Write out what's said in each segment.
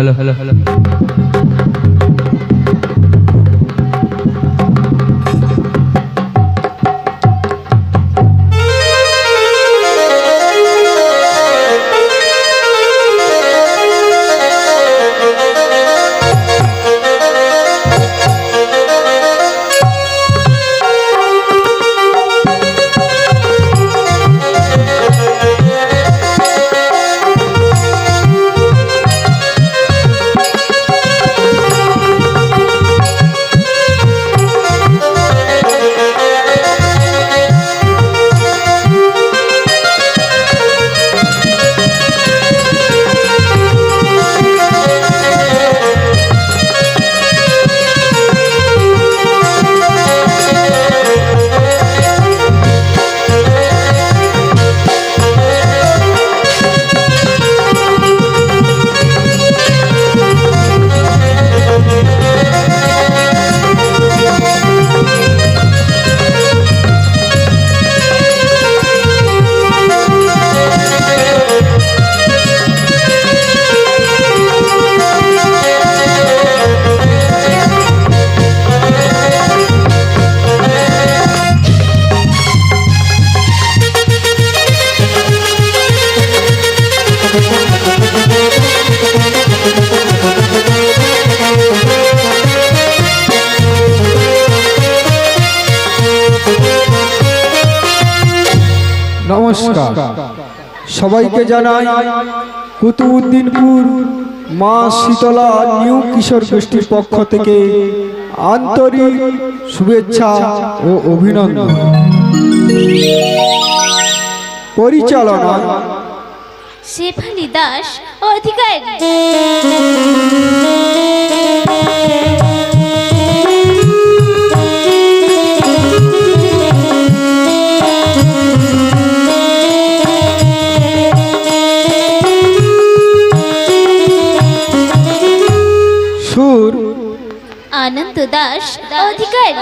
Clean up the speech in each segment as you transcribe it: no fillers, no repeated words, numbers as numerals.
hello. নমস্কার সবাইকে জানাই কুতুবউদ্দিনপুর মা শীতলা নিউ কিশোর গোষ্ঠীর পক্ষ থেকে আন্তরিক শুভেচ্ছা ও অভিনন্দন। পরিচালনা শেফালি দাস অধিকারী। সুর আনন্দ দাস অধিকারী।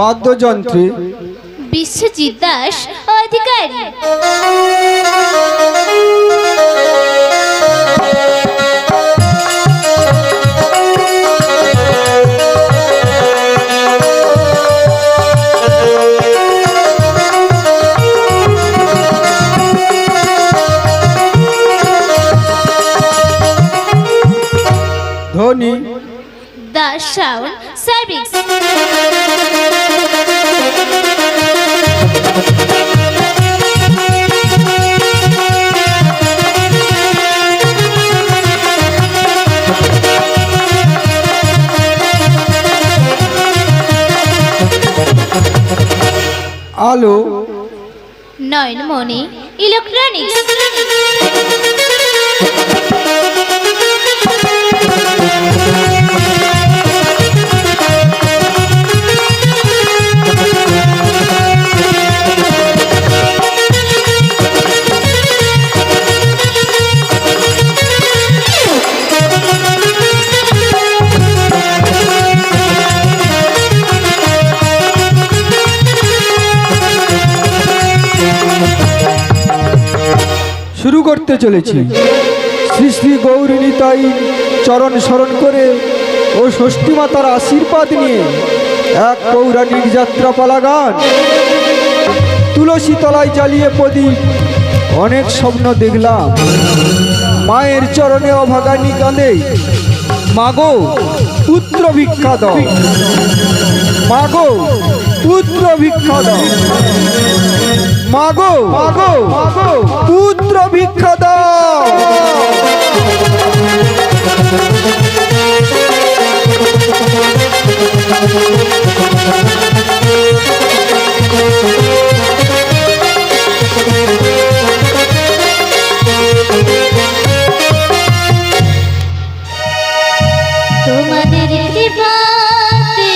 বাদ্যযন্ত্রে বিশ্বজিৎ দাস অধিকারী। ধ্বনি দাস সাউন্ড সার্ভিস। আলো নয়নমণি ইলেকট্রনিক্স। শুরু করতে চলেছি। শ্রী শ্রী গৌরী নিতাই চরণ স্মরণ করে ও ষষ্ঠী মাতার আশীর্বাদ নিয়ে এক পৌরাণিক যাত্রাপালা গান। তুলসী তলায় জ্বালিয়ে প্রদীপ অনেক স্বপ্ন দেখলাম, মায়ের চরণে অভাগানী কাঁদে, মাগো পুত্র ভিক্ষা দাও, মাগো পুত্র ভিক্ষা দাও, মাগো মাগো মাগো পুত্র ভিক্ষা দাও। তোমাদের কৃপাতে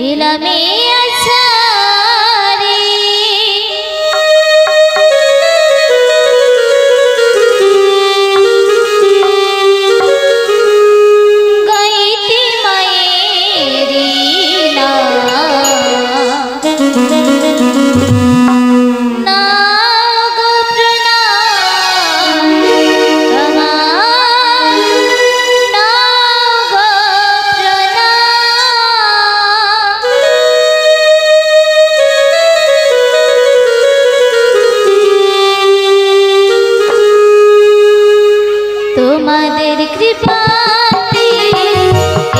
এলামে আছারে, গাইতে মায়েরি নাম গো প্রণাম, আমার নাম গো প্রণাম। তোমাদের কৃপাতে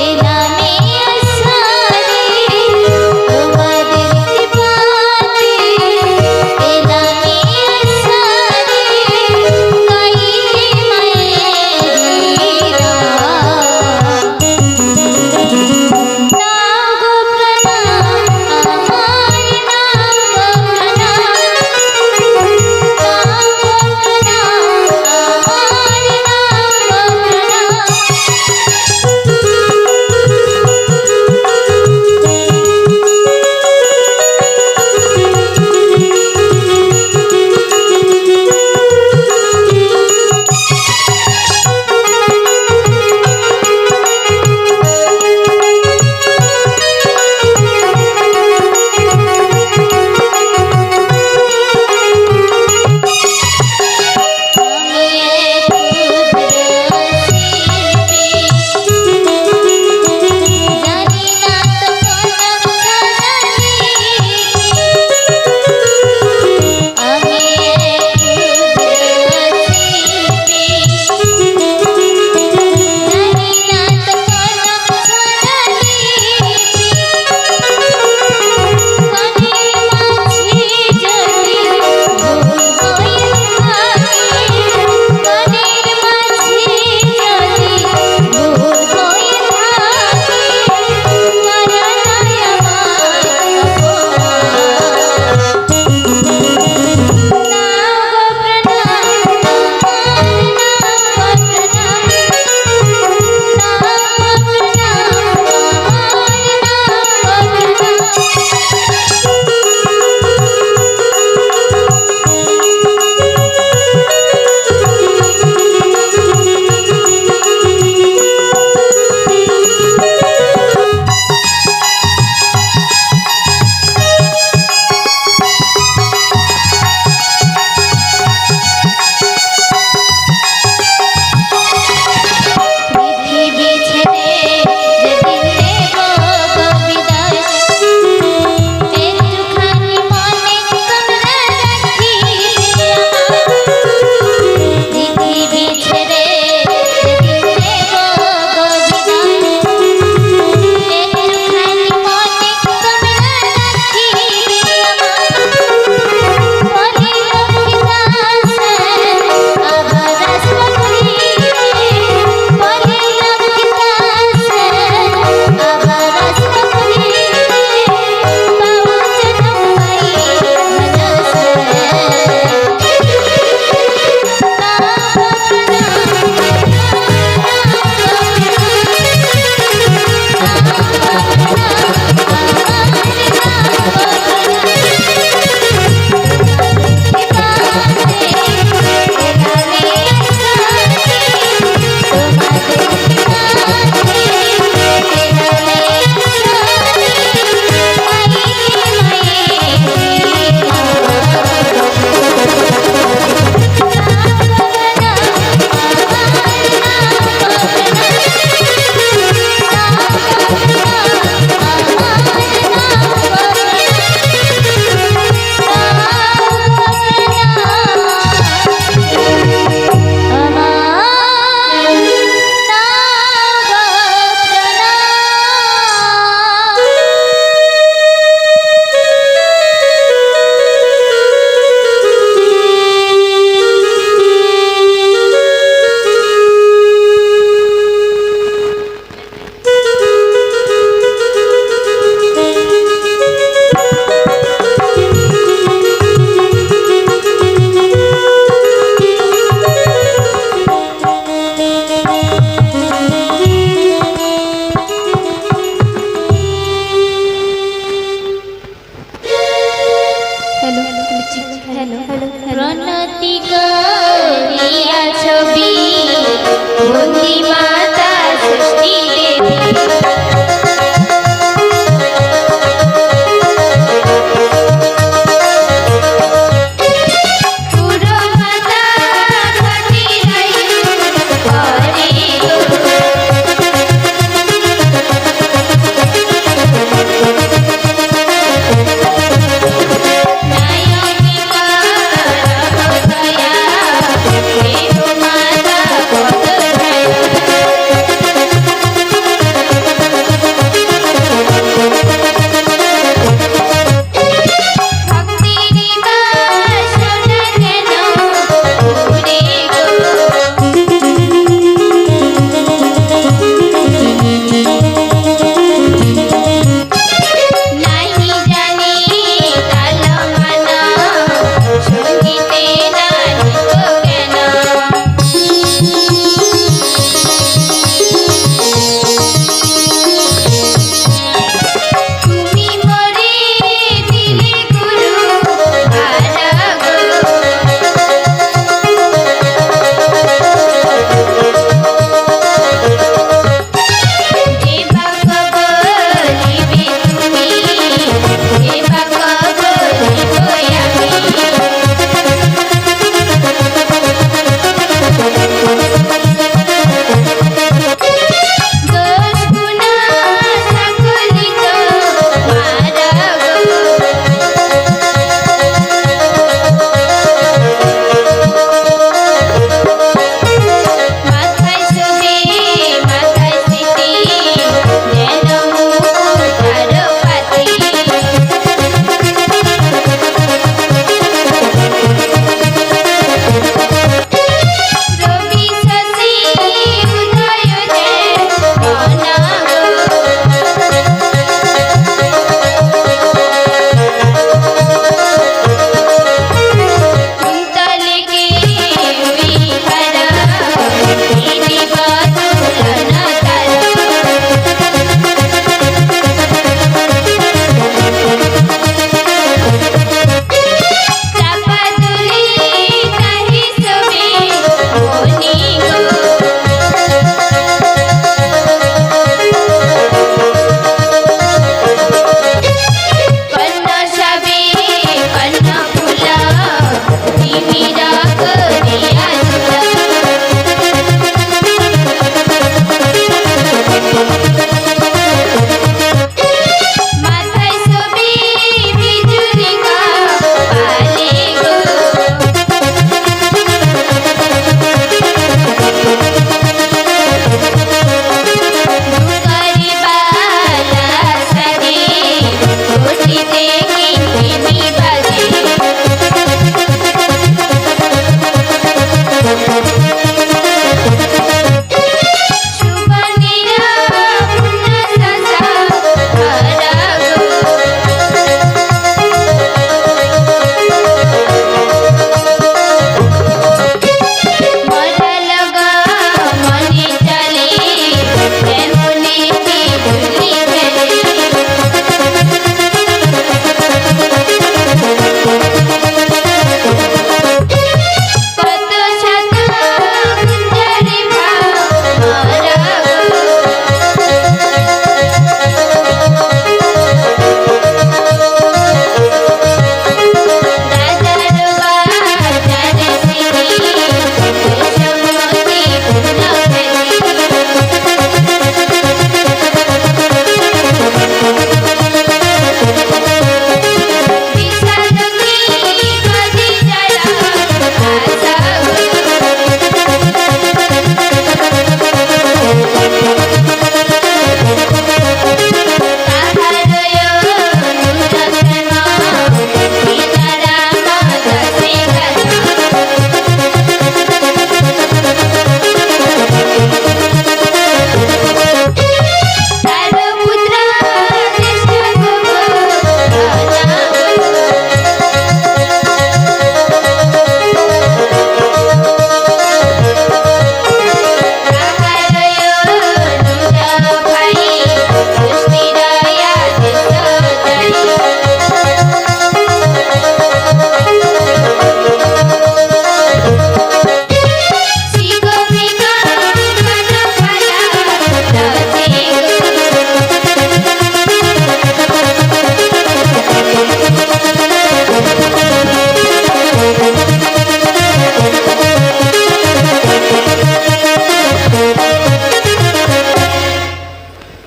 এলামে আছারে, তোমাদের কৃপাতে এলামে আছারে, গাইতে মায়েরি নাম গো প্রণাম, আমার নাম গো প্রণাম, নাম গো প্রণাম, আমার নাম গো প্রণাম।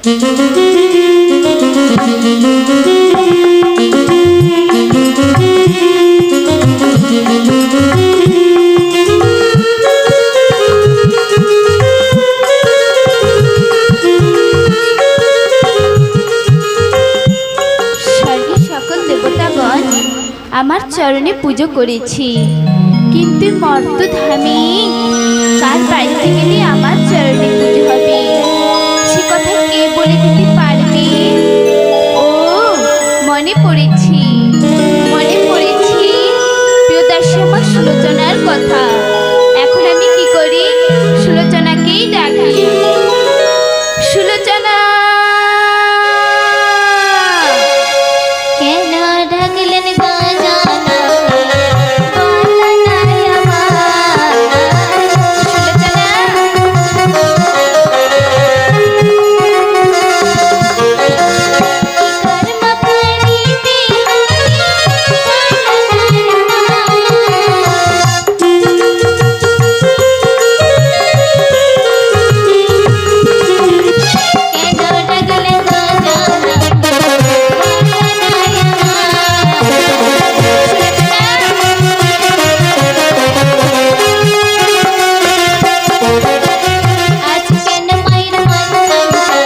স্বর্গের সকল দেবতাগণ আমার চরণে পুজো করেছি, কিন্তু মর্তধামে কার বাড়িতে গেলে আমার চরণে পুজো হবে সে কথা কে বলে দিতে পারবে? ও মনে পড়েছি, মনে পড়েছি প্রিয়দাসী আমার সুলোচনার কথা। এখন আমি কি করি? সুলোচনাকেই ডাকি। সুলোচনা, কেন ডাকলেন গজানন? বলো না আমার সুলোচনা। কি কর্ম করিতে কেন ডাকলেন গজানন? আজ কেন মায়ের মাথা কথা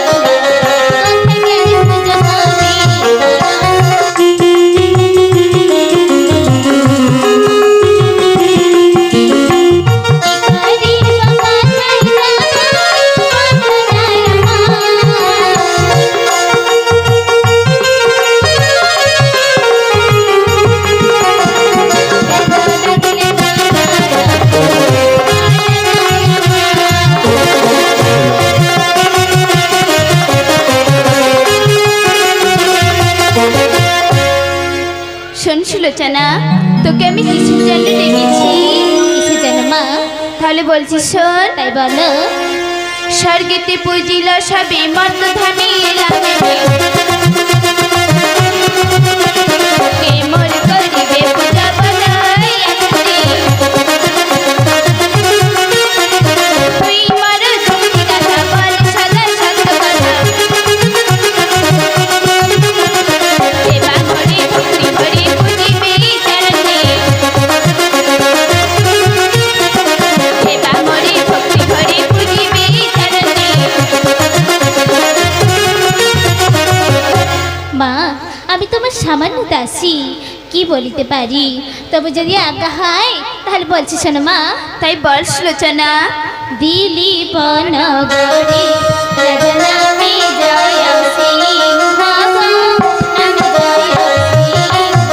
জ্ঞান পুজো হবে শোন সুলোচনা, তোকে আমি কিসের জন্য ডেকেছি? কিসের জন্য মা? তাহলে বলছি শোন। তাই বলো। স্বর্গেতে পুজিল সবে মর্তধামে লাগে কে মোর করিবে পূজা বলাই আসতে। তুই মার ধুতি কথা বল সদা সত্য কথা। সেবা করে ভক্তি ভরে পুজিবে চরণে। সেবা করে ভক্তি ভরে পুজিবে চরণে। মা, আমি তোমার সামান্য দাসী, কি বলিতে পারি? তবে যদি আজ্ঞা হয় তাহলে বলছি শোনো মা। তাই বল সুলোচনা। দিলীপ নগরে রাজা নামে জয় সিংহ গো, নামে জয় সিংহ।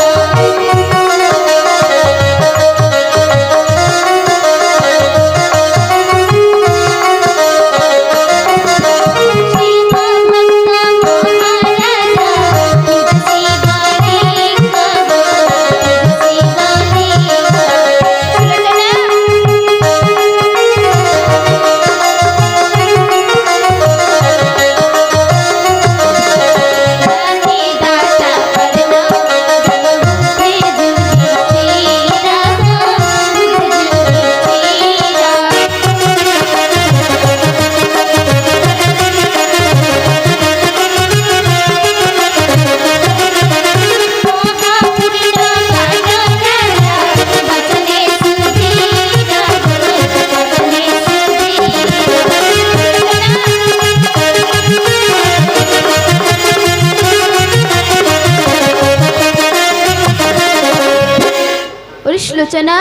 সুলোচনা,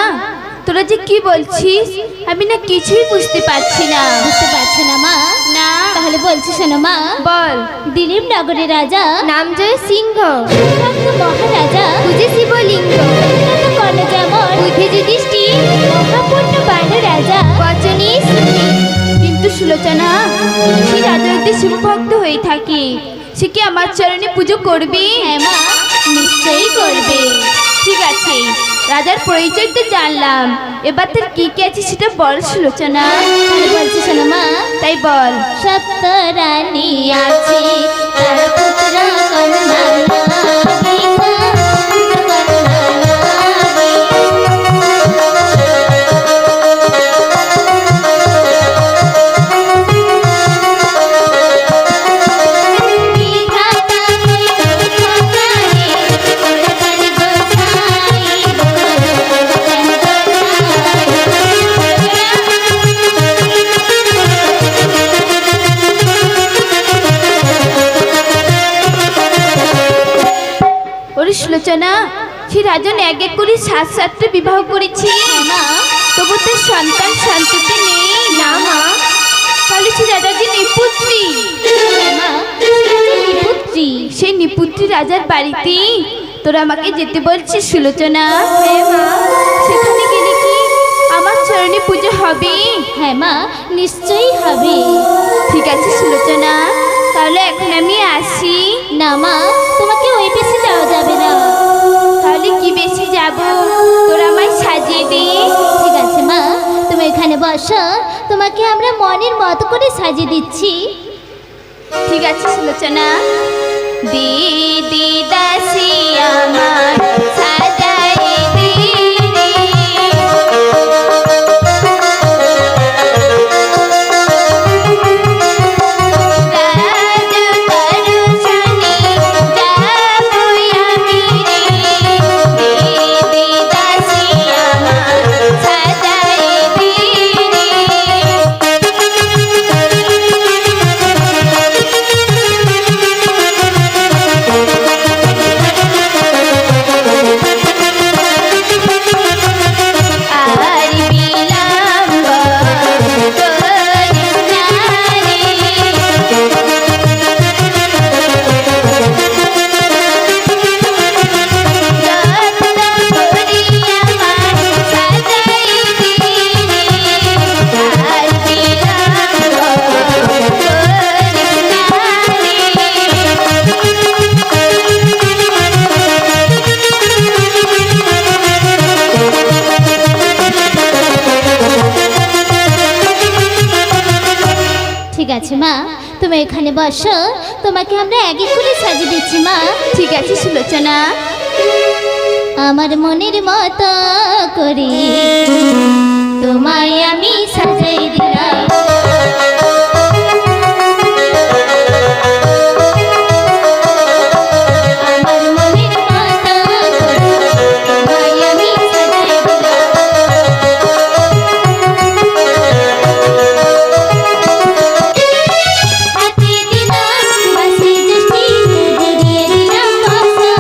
তোরা যে কি বলছিস আমি না কিছুই বুঝতে পারছি না। বুঝতে পারছি না মা? না। তাহলে বলছি শোনো মা। বল। দিলীপ নগরের রাজা নাম জয় সিংহ, মহারাজা পূজে শিবলিঙ্গ, কর্ণ যেমন বুদ্ধি যুধিষ্ঠি, মহাপূর্ণ বান রাজা বচনী। কিন্তু সুলোচনা, সে রাজা যদি শিবভক্ত হয়ে থাকে সে কি আমার চরণে পুজো করবে? হ্যাঁ মা, নিশ্চয়ই করবে। ঠিক আছে, রাজার পরিচয় তো জানলাম, এবার তোর কি কি আছে সেটা বল সুলোচনা। বলছি শোনো মা। তাই বল। সপ্ত রানী আছে তার পুত্র কন্যা সুলোচনা, সে রাজন এক এক করে 7-7টা বিবাহ করেছে, তবু তার সন্তান সন্ততি নেই। না মা, তাহলে সে রাজাজি নিপুত্রী। নিপুত্রী, সেই নিপুত্রী রাজার বাড়িতে তোরা আমাকে যেতে বলছিস সুলোচনা? সেখানে গেলে কি আমার চরণে পুজো হবে? হ্যাঁ মা, নিশ্চয়ই হবে। ঠিক আছে সুলোচনা, তাহলে এখন আমি আসি। না মা, তোমাকে ওই বেশি যাওয়া যাবে না। তাহলে কি বেশি যাব? তোরা আমায় সাজিয়ে দে। ঠিক আছে মা, তুমি এখানে বসো, তোমাকে আমরা মনের মতো করে সাজিয়ে দিচ্ছি। ঠিক আছে সুলোচনা। দিদি দাসী আমার সাজাই দে রে। রাজু দর্শনে যাবই আমি রে। দিদি দাসী আমার সাজাই দে রে। আর বিলম্ব করিস না রে। যত্ন করি আমার সাজাই দে রে। আর বিলম্ব করিস না রে। ঠিক আছে মা, তুমি এখানে বসো, তোমাকে আমরা এক এক করে সাজিয়ে দিচ্ছি মা। ঠিক আছে সুলোচনা। আমার মনের মতো করে তোমায় আমি সাজাই দিলাম। আমার মনের মতো করে তোমায় আমি সাজাই দিলাম। হাতে দিলাম বাঁশি যষ্টি, জড়িয়ে দিলাম বাসা।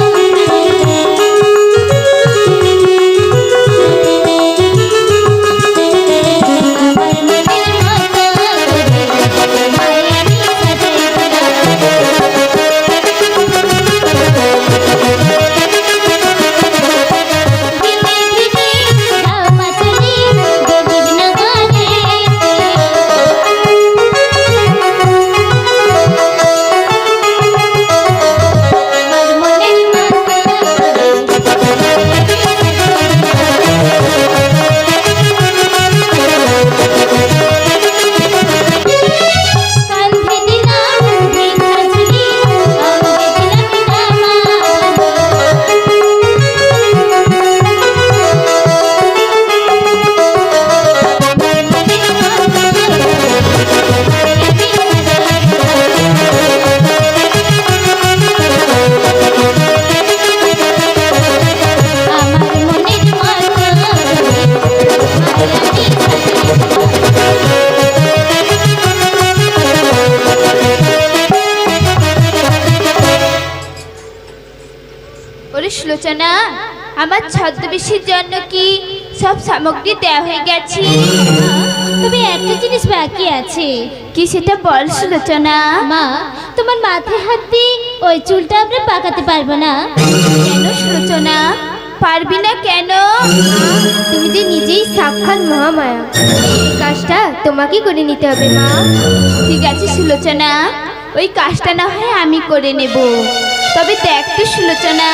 আমার মনের মতো করে তোমায় আমি সাজাই দিলাম। ধীরে ধীরে ধামা চলে গরিব নগরে। আমার মনের মতো কাঁধে দিলাম ভিক্ষা ঝুলি, অঙ্গে দিলাম জামা। আমার মনের মতো আমার মনের ওরে সুলোচনা, আমার ছদ্মবেশের জন্য কি সব সামগ্রী দেওয়া হয়ে গেছে? তবে একটা জিনিস বাকি আছে। কি সেটা বল সুলোচনা? মা, তোমার মাথায় হাত দিয়ে ওই চুলটা আমরা পাকাতে পারবো না। কেন সুলোচনা, পারবি না কেন? তুমি যে নিজেই সাক্ষাৎ মহামায়া, এই কাজটা তোমাকে করে নিতে হবে মা। ঠিক আছে সুলোচনা, ওই কাজটা না হয় আমি করে নেব। তবে দেখ তো সুলোচনা,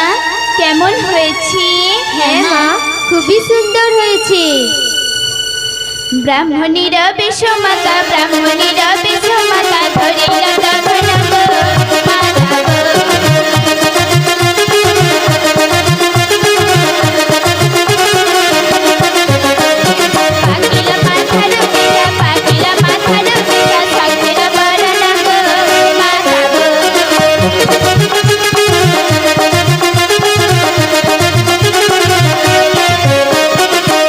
কেমন হয়েছে? হ্যাঁ মা, খুবই সুন্দর হয়েছে। ব্রাহ্মণীরা বেশমাতা, ব্রাহ্মণীরা বেশমাতা, ধরিল তখন গো মাতা গো। পাকিলা মাথার বেটা, পাকিলা মাথার বেটা, সাক্ষের বরণ গো মাতা গো।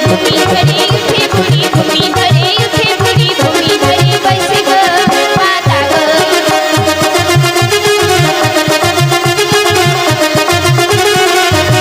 ভূমি ধরে উঠে বুড়ি, ভূমি ধরে উঠে বুড়ি, ভূমি ধরে বসে গো মাতা গো। ভূমি ধরে উঠে বুড়ি, ভূমি ধরে বসে গো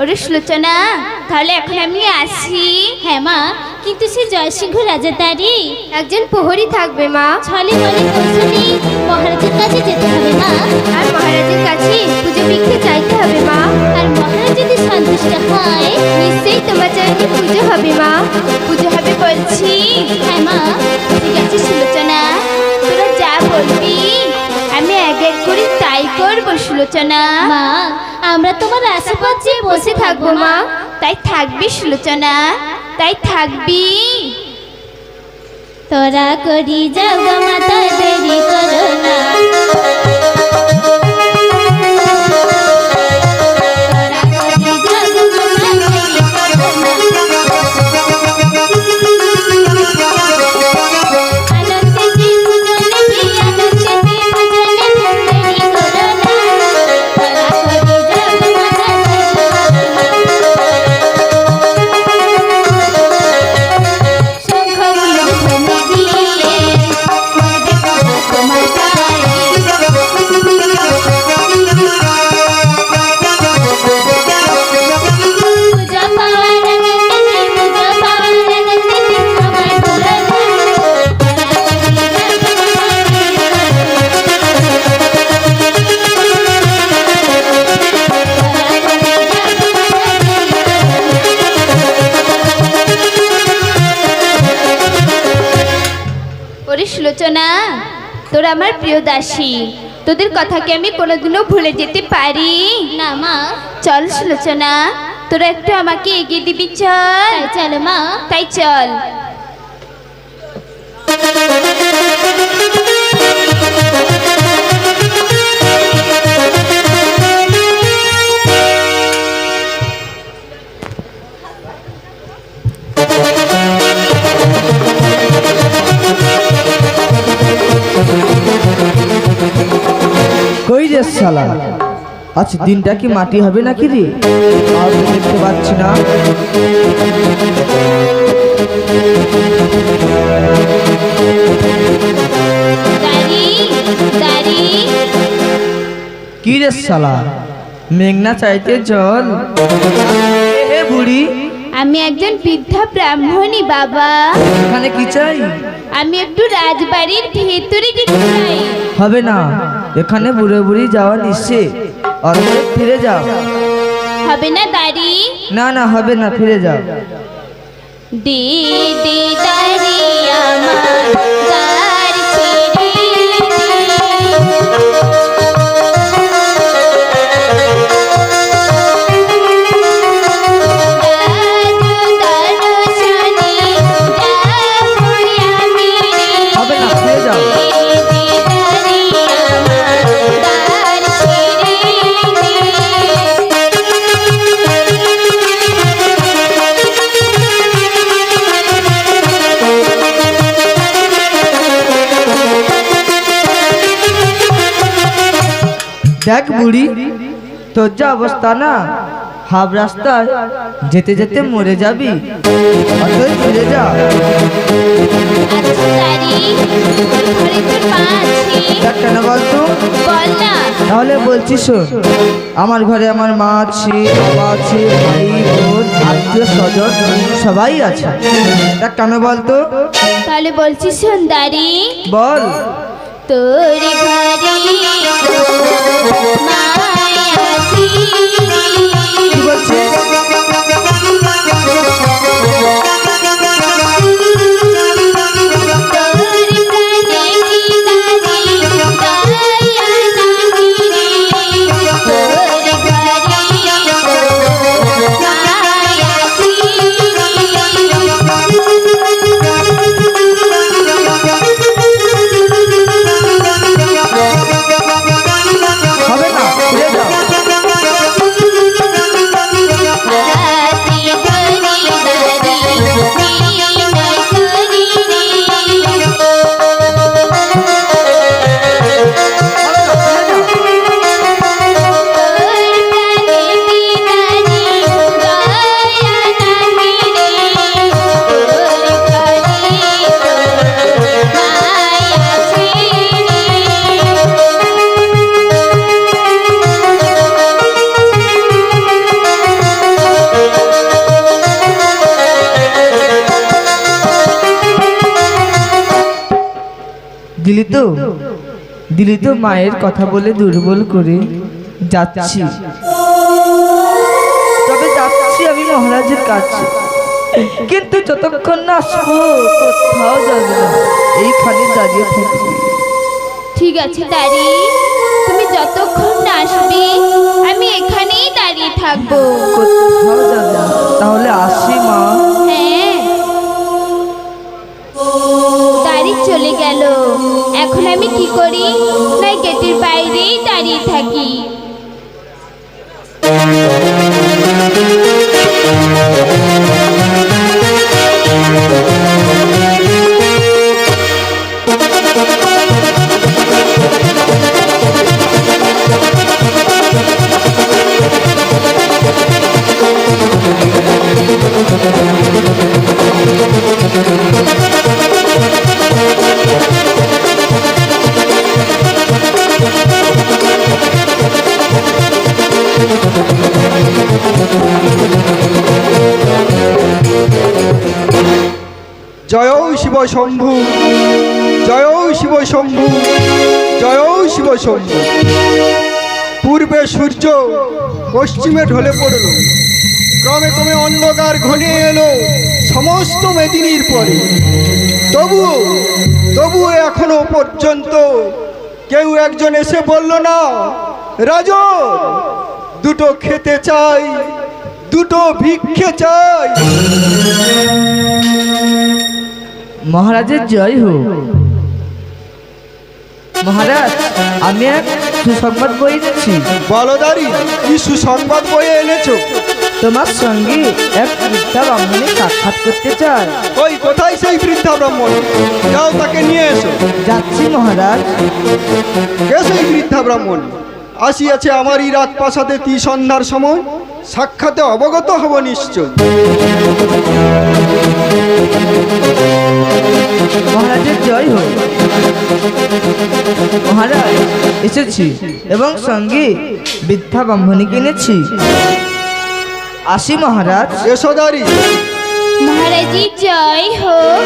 ওরে সুলোচনা, তাহলে এখন আমি আসি। হ্যাঁ মা, কিন্তু সে জয়সিংহ রাজার দাঁড়ি একজন প্রহরী থাকবে মা। ছলে বলে কৌশলী মহারাজের কাছে যেতে হবে মা। আর মহারাজের কাছে পুজো ভিক্ষে চাইতে হবে মা। আর মহারাজ যদি সন্তুষ্ট হয় নিশ্চয়ই তোমার চরণে পুজো হবে মা। পুজো হবে বলছি। হ্যাঁ মা, ঠিক আছে সুলোচনা, তোরা যা বলবি আমি এক এক করে তাই করবো সুলোচনা। মা, আমরা তোমার আশীর্বাদ চেয়ে বসে থাকবো মা। তাই থাকবি সুলোচনা, তাই থাকবি। তোরা করি যাও গো মাতা, দেরি করো না। সুলোচনা, তোরা আমার প্রিয় দাসী, তোদের কথাকে আমি কোনোদিনও ভুলে যেতে পারি না মা। চল সুলোচনা, তোরা একটু আমাকে এগিয়ে দিবি। চল চল মা, তাই চল। কই রে শালা, আজ দিনটা কি মাটি হবে নাকি রে? আর তো দেখতে পাচ্ছি না। কি রে শালা, মেঘনা চাইতে জল। হে বুড়ি, আমি একজন বৃদ্ধা ব্রাহ্মণী বাবা। এখানে কি চাই? আমি একটু রাজবাড়ির ভেতরে যেতে চাই। হবে না, এখানে বুড়ো বুড়ি যাওয়া নিশ্চয়। আর ফিরে যাও। হবে না দাঁড়ি? না না, হবে না, ফিরে যাও। দিদি দাঁড়ি আমার দ্বার ছেড়ে হবে না, ফিরে যাও। দেখ বুড়ি, তোর যা অবস্থা না, হাফ রাস্তায় যেতে যেতে মরে যাবি। অতএব ফিরে যা। দেখ কেন বলতো? তাহলে বলছি শোন, আমার ঘরে আমার মা আছে, বাবা আছে, ভাই বোন আত্মীয় স্বজন সবাই আছে। দেখ কেন বলতো? তাহলে বলছি শোন দাঁড়ি, বল। তোর ঘরে মায়াছি। কি বলছিস? দিলি তো মায়ের কথা বলে দুর্বল করে যাচ্ছি, তবে যাচ্ছি আমি মহারাজের কাছে, কিন্তু যতক্ষণ না আসবো কোথাও যাবে না, এইখানে দাঁড়িয়ে থাকবি। ঠিক আছে দাঁড়ি, তুমি যতক্ষণ না আসবে আমি এখানেই দাঁড়িয়ে থাকবো। কোথাও যাবে না, তাহলে আসি মা। হ্যাঁ, দাঁড়ি চলে গেল, এখন আমি কি করি? না গেটের বাইরেই দাঁড়িয়ে থাকি। জয় শিব শম্ভু, জয় শিব শম্ভু, জয় শিব শম্ভু। পূর্বে সূর্য পশ্চিমে ঢলে পড়ল, ক্রমে ক্রমে অন্ধকার ঘনিয়ে এলো সমস্ত মেদিনীর পরে। তবুও এখনো পর্যন্ত কেউ একজন এসে বলল না, রাজন দুটো খেতে চাই, দুটো ভিক্ষে চাই। মহারাজের জয় হোক। মহারাজ, আমি এক সুসংবাদ বয়ে এনেছি। বলদারি, কি সুসংবাদ বয়ে এনেছো? তোমার সঙ্গে এক বৃদ্ধা ব্রাহ্মণে সাক্ষাৎ করতে চায়। ওই কোথায় সেই বৃদ্ধা ব্রাহ্মণ? যাও তাকে নিয়ে এসো। যাচ্ছি মহারাজ। কে সেই বৃদ্ধা ব্রাহ্মণ? আসিয়াছে আমারই রাজপ্রাসাদে সন্ধ্যার সময়, সাক্ষাতে অবগত হব নিশ্চয়। মহারাজের জয় হোক। মহারাজ, এসেছি এবং সঙ্গে বৃদ্ধা ব্রাহ্মণী কিনেছি। আসি মহারাজ। যশোদারি, মহারাজি জয় হোক,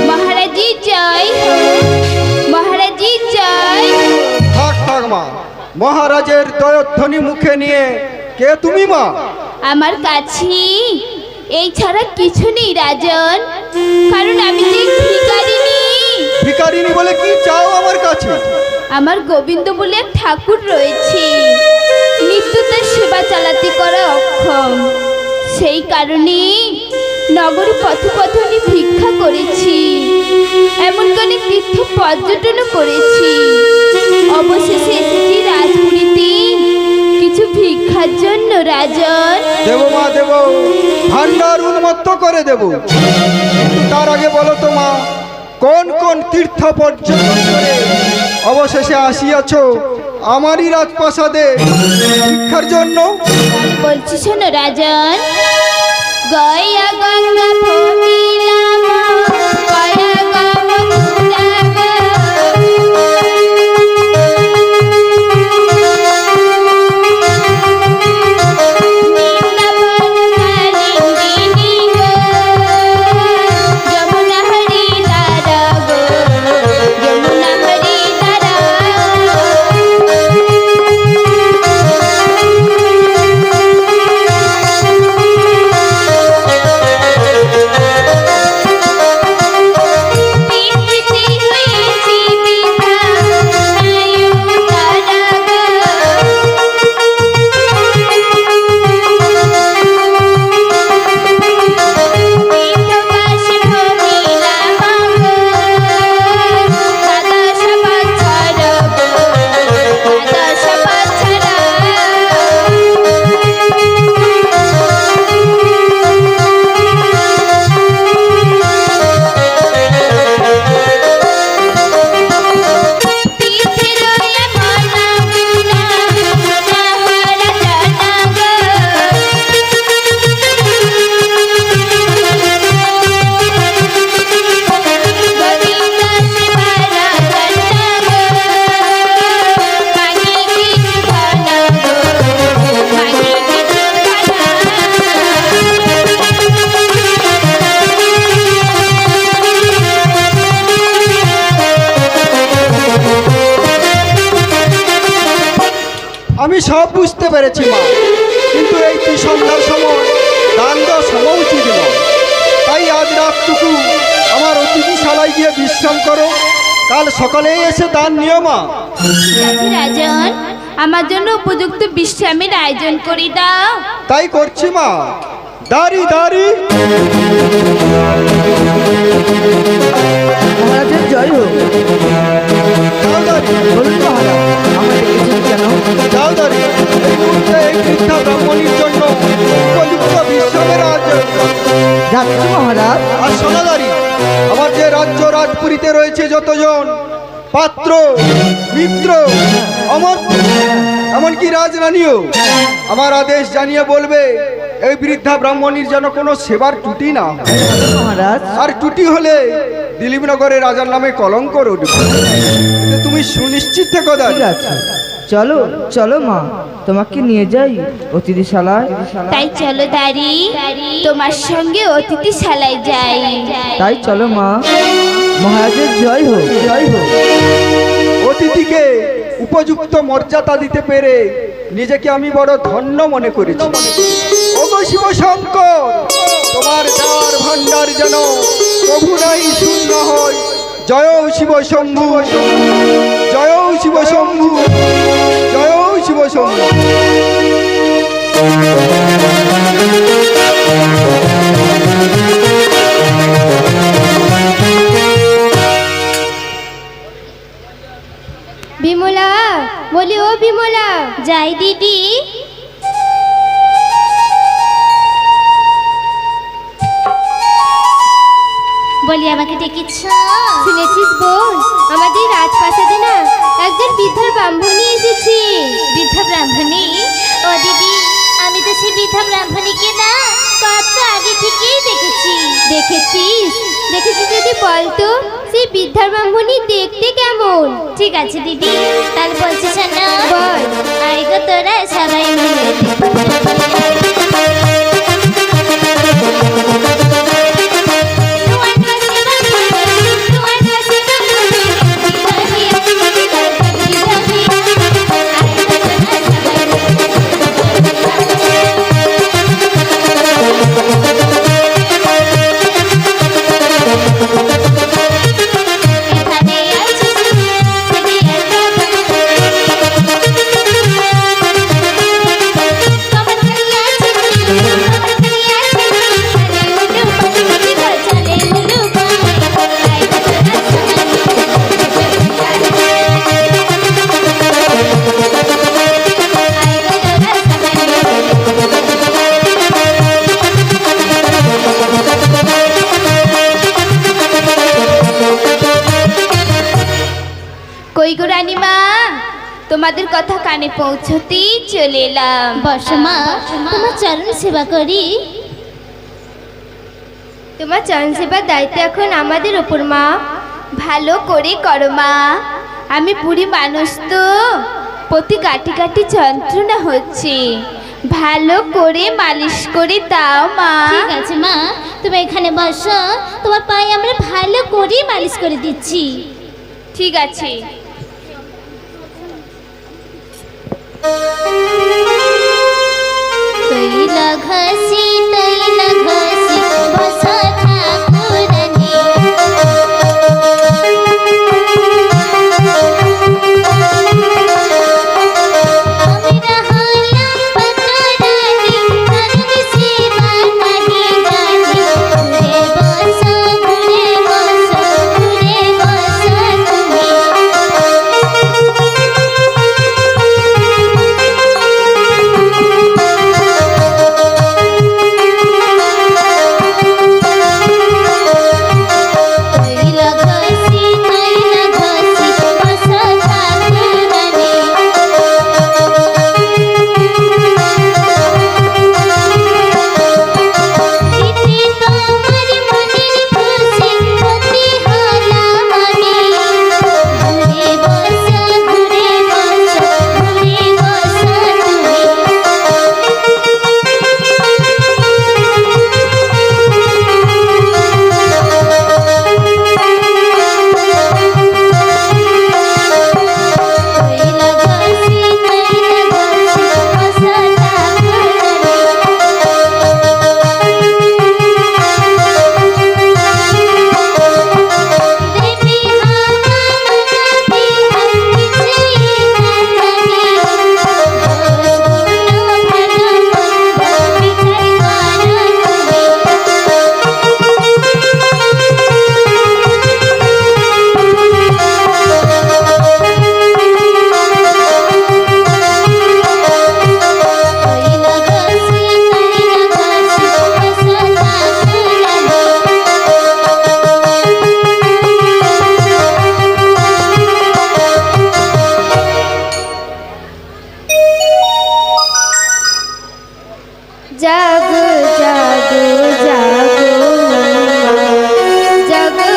মহারাজি জয় হোক, মহারাজি জয় হোক। থাক মা, মহারাজের জয়ধ্বনি মুখে নিয়ে কে তুমি মা? আমার কাছে এই ছাড়া কিছু নেই রাজন, কারণ আমি যে ভিখারিনী। ভিখারিনী বলে কি চাও আমার কাছে? আমার গোবিন্দ বলে এক ঠাকুর রয়েছে, নিত্য তার সেবা চালাতে করা অক্ষম, সেই কারণে নগরে পথে পথে আমি ভিক্ষা করেছি, এমনকি অনেক তীর্থ পর্যটনও করেছি। অবশেষে এসেছি রাজপুরীতে কিছু ভিক্ষার জন্য রাজন। দেব মা দেব, ভান্ডার উন্মত্ত করে দেব, কিন্তু তার আগে বলো তো মা, কোন কোন তীর্থ পর্যটন করে অবশেষে আসিয়াছ আমারই রাজপ্রাসাদে শিক্ষার জন্য? বলছি শোনো রাজন, গয়া গঙ্গা ভূমিলাম, গয়া গমথুরাগ, নিম্নবন কালিন্দিনী গো, যমুনা হরি দ্বারা গো, যমুনা হরি দ্বারা। আমি সব বুঝতে পেরেছি মা, কিন্তু এই সন্ধ্যার সময় দান দেওয়া সময় উচিত নয়। তাই আজ রাতটুকু আমার অতিথিশালায় গিয়ে বিশ্রাম করো, কাল সকালেই এসে দান নিও মা। ঠিক আছে রাজন, আমার জন্য উপযুক্ত বিশ্রামের আয়োজন করে দাও। তাই করছি মা। দাঁড়ি দাঁড়ি। মহারাজের জয় হোক। যাও দাঁড়ি। বলুন মহারাজ, আমার ডেকেছেন কেন? যাও দাঁড়ি। এই মুহূর্তে এই বৃদ্ধা ব্রাহ্মণীর জন্য উপযুক্ত বিশ্রামের আয়োজন। যাচ্ছি মহারাজ। আর সোনাদারি, আমার যে রাজ্য রাজপুরীতে রয়েছে যতজন পাত্র মিত্র অমর, এমনকি রাজরানীও আমার আদেশ জানিয়ে বলবে এই বৃদ্ধা ব্রাহ্মণীর যেন কোনো সেবার ত্রুটি না হয়। মহারাজ, আর ত্রুটি হলে দিলীপনগরে রাজার নামে কলঙ্ক উঠবে। এতে তুমি সুনিশ্চিত থেকো ঠিক দাঁড়ি। আছে, চলো চলো মা, তোমাকে নিয়ে যাই অতিথিশালায়। তাই চলো দাঁড়ি, তোমার সঙ্গে অতিথিশালায় যাই। তাই চলো মা। মহারাজের জয় হোক, জয় হোক। অতিথিকে উপযুক্ত মর্যাদা দিতে পেরে নিজেকে আমি বড় ধন্য মনে করেছি। ওগো শিব শঙ্কর, তোমার দ্বার ভান্ডার যেন প্রভু নাই শূন্য হয়। জয় শিব শম্ভু, জয় শিব শম্ভু, জয় শিব শম্ভু। বিমলা, বলি ও বিমলা। যাই দিদি। বলি আমাকে ডেকেছ? শুনেছিস বোন, আমাদের রাজপ্রাসাদে না একজন বৃদ্ধা ব্রাহ্মণী এসেছে। বৃদ্ধা ব্রাহ্মণী? ও দিদি, আমি তো সেই বৃদ্ধা ব্রাহ্মণীকে না কত আগে থেকেই দেখেছি। দেখেছিস? দেখেছি যদি বলতো সেই বৃদ্ধা ব্রাহ্মণী দেখতে কেমন? ঠিক আছে দিদি, তাহলে বলছিস না, বল। আই গো তোরা সবাই মিলে কই গো রানীমা, তোমাদের কথা কানে পৌঁছতেই চলে এলাম। বর্ষমা, তোমার চরণ সেবা করি। তোমার চরণ সেবার দায়িত্ব এখন আমাদের ওপর মা। ভালো করে করো মা। আমি বুড়ি মানুষ তো, প্রতি কাটি কাটি যন্ত্রণা হচ্ছে, ভালো করে মালিশ করে দাও মা। ঠিক আছে মা, তুমি এখানে বসো, তোমার পায়ে আমরা ভালো করে মালিশ করে দিচ্ছি। ঠিক আছে। তৈলা ঘাসি বসা ঠাকুরানী। আমরা হলাম পাটরানী, নরম সেবা নাহি জানি। ঘুরে বসা, ঘুরে বসা, ঘুরে বসা তুমি। জাগো জাগো জাগো জগত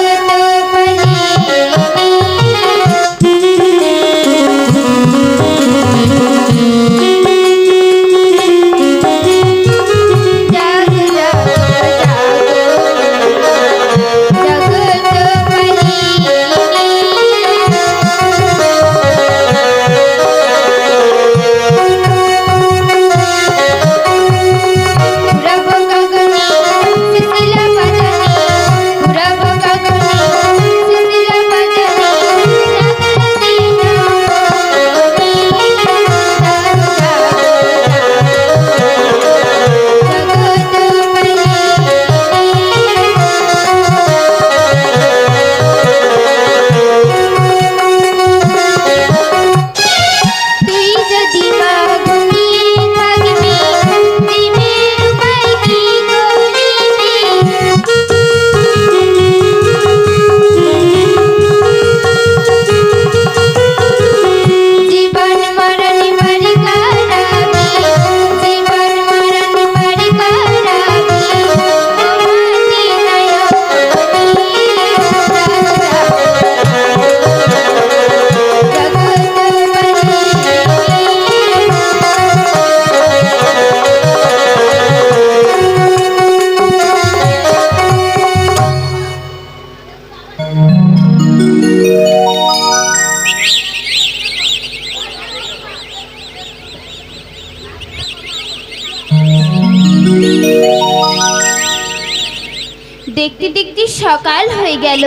দেখতে দেখতে সকাল হয়ে গেল।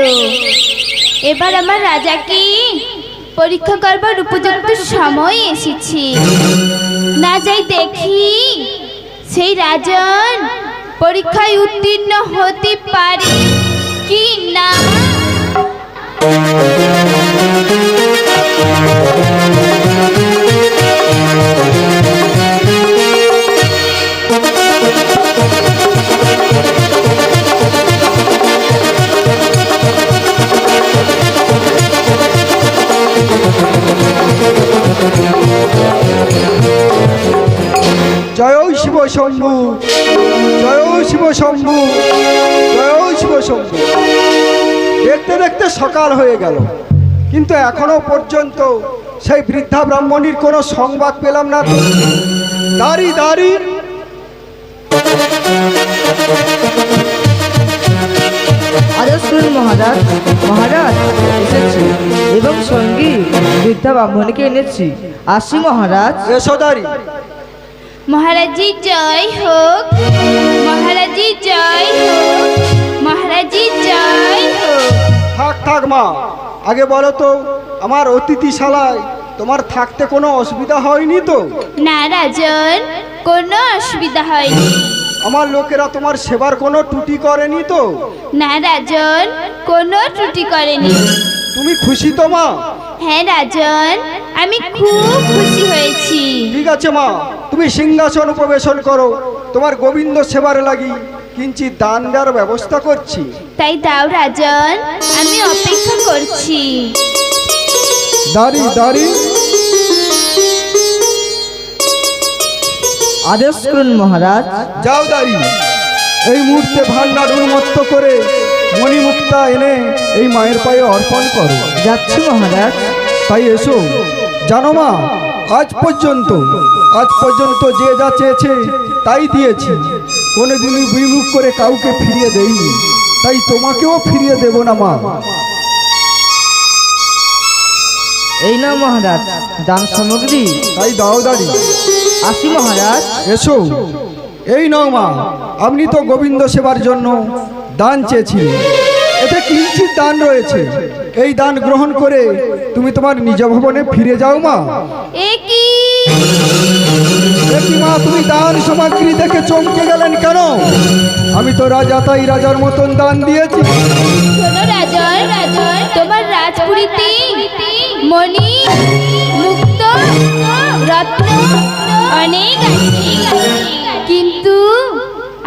এবার আমার রাজাকে পরীক্ষা করবার উপযুক্ত সময় এসেছে। না যাই দেখি সেই রাজন পরীক্ষায় উত্তীর্ণ হতে পারে কি না। জয় শিব শম্ভু, জয় শিব শম্ভু, জয় শিব শম্ভু। দেখতে দেখতে সকাল হয়ে গেল, কিন্তু এখনো পর্যন্ত সেই বৃদ্ধা ব্রাহ্মণীর কোনো সংবাদ পেলাম না। দাঁড়ি দাঁড়ি, আদেশ করুন মহারাজ। মহারাজ এসেছি এবং সঙ্গী বৃদ্ধা ব্রাহ্মণীকে এনেছি। আসি মহারাজ। এসো দাঁড়ি। মহারাজি জয় হোক, মহারাজি জয় হোক, মহারাজি জয় হোক। থাক থাক মা, আগে বলো তো আমার অতিথিশালায় তোমার থাকতে কোনো অসুবিধা হয়নি তো? না রাজন, কোনো অসুবিধা হয়নি। আমার লোকেরা তোমার সেবার কোনো ত্রুটি করেনি তো? না রাজন, কোনো ত্রুটি করেনি। তুমি খুশি তো মা? হ্যাঁ রাজন, আমি খুব খুশি হয়েছি। ঠিক আছে মা, তুমি সিংহাসন উপবেশন করো। তোমার গোবিন্দ সেবার লাগি কিঞ্চিৎ দান দেওয়ার ব্যবস্থা করছি। তাই দাও রাজন, আমি অপেক্ষা করছি। দাঁড়ি দাঁড়ি, আদেশ করুন মহারাজ। যাও দাঁড়ি। এই মুহূর্তে ভান্ডার উন্মত্ত করে মণিমুক্তা এনে এই মায়ের পায়ে অর্পণ করো। যাচ্ছি মহারাজ। তাই এসো। জানো মা, আজ পর্যন্ত যে যা চেয়েছে তাই দিয়েছি, কোনোদিনই বিমুখ করে কাউকে ফিরিয়ে দেইনি। তাই তোমাকেও ফিরিয়ে দেব না মা। এই না মহারাজ দান সামগ্রী। তাই দাও দাঁড়ি। আসি মহারাজ। এসো। এই নাও মা, আপনি তো গোবিন্দ সেবার জন্য দান চেয়েছিলেন, এতে কিঞ্চিৎ দান রয়েছে। এই দান গ্রহণ করে তুমি তোমার নিজ ভবনে ফিরে যাও মা। একই মা, তুমি দান সামগ্রী দেখে চমকে গেলেন কেন? আমি তো রাজা, তাই রাজার মতন দান দিয়েছি। শোনো রাজন, তোমার রাজপুরীতে মণি, মুক্ত, রত্ন অনেক আছে, কিন্তু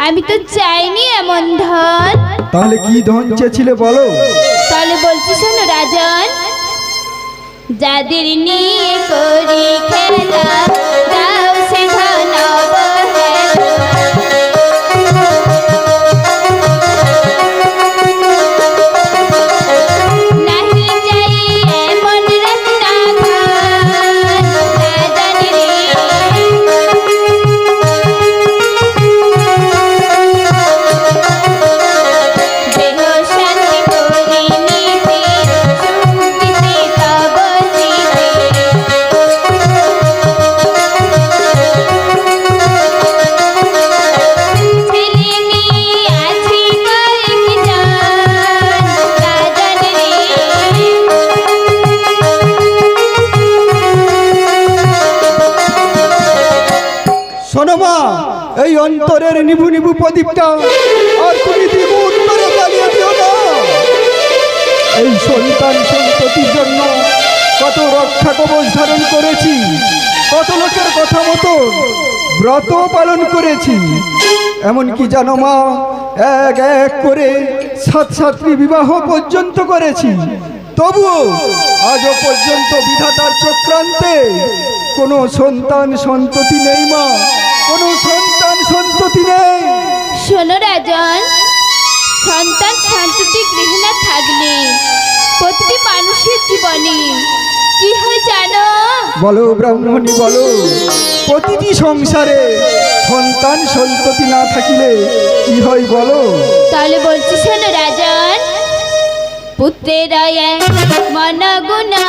আমি তো চাইনি এমন ধন। তাহলে কি ধন চেয়েছিলে বলো? তাহলে বলছি শোনো রাজন, যাদের নিয়ে করি খেলা দাও সে ধন অবহেলা। শোনো মা, এই অন্তরের নিভু নিভু প্রদীপটা আর তুমি দ্বিগুণ করে জ্বালিয়ে দিও না। এই সন্তান সন্ততির জন্য কত রক্ষা কবচ ধারণ করেছি, কত লোকের কথা মতো ব্রত পালন করেছি। এমনকি জানো মা, এক এক করে 7 বিবাহ পর্যন্ত করেছি, তবুও আজও পর্যন্ত বিধাতার চক্রান্তে কোনো সন্তান সন্ততি নেই মা, কোনো সন্তান সন্ততি নেই। শোনো রাজন, সন্তান সন্ততি গৃহে না থাকলে প্রতিটি মানুষের জীবনে কি হয় জানো? বলো ব্রাহ্মণী বলো, প্রতিটি সংসারে সন্তান সন্ততি না থাকিলে কি হয় বলো? তাহলে বলছি শোনো রাজন, পুত্রের মন গুণা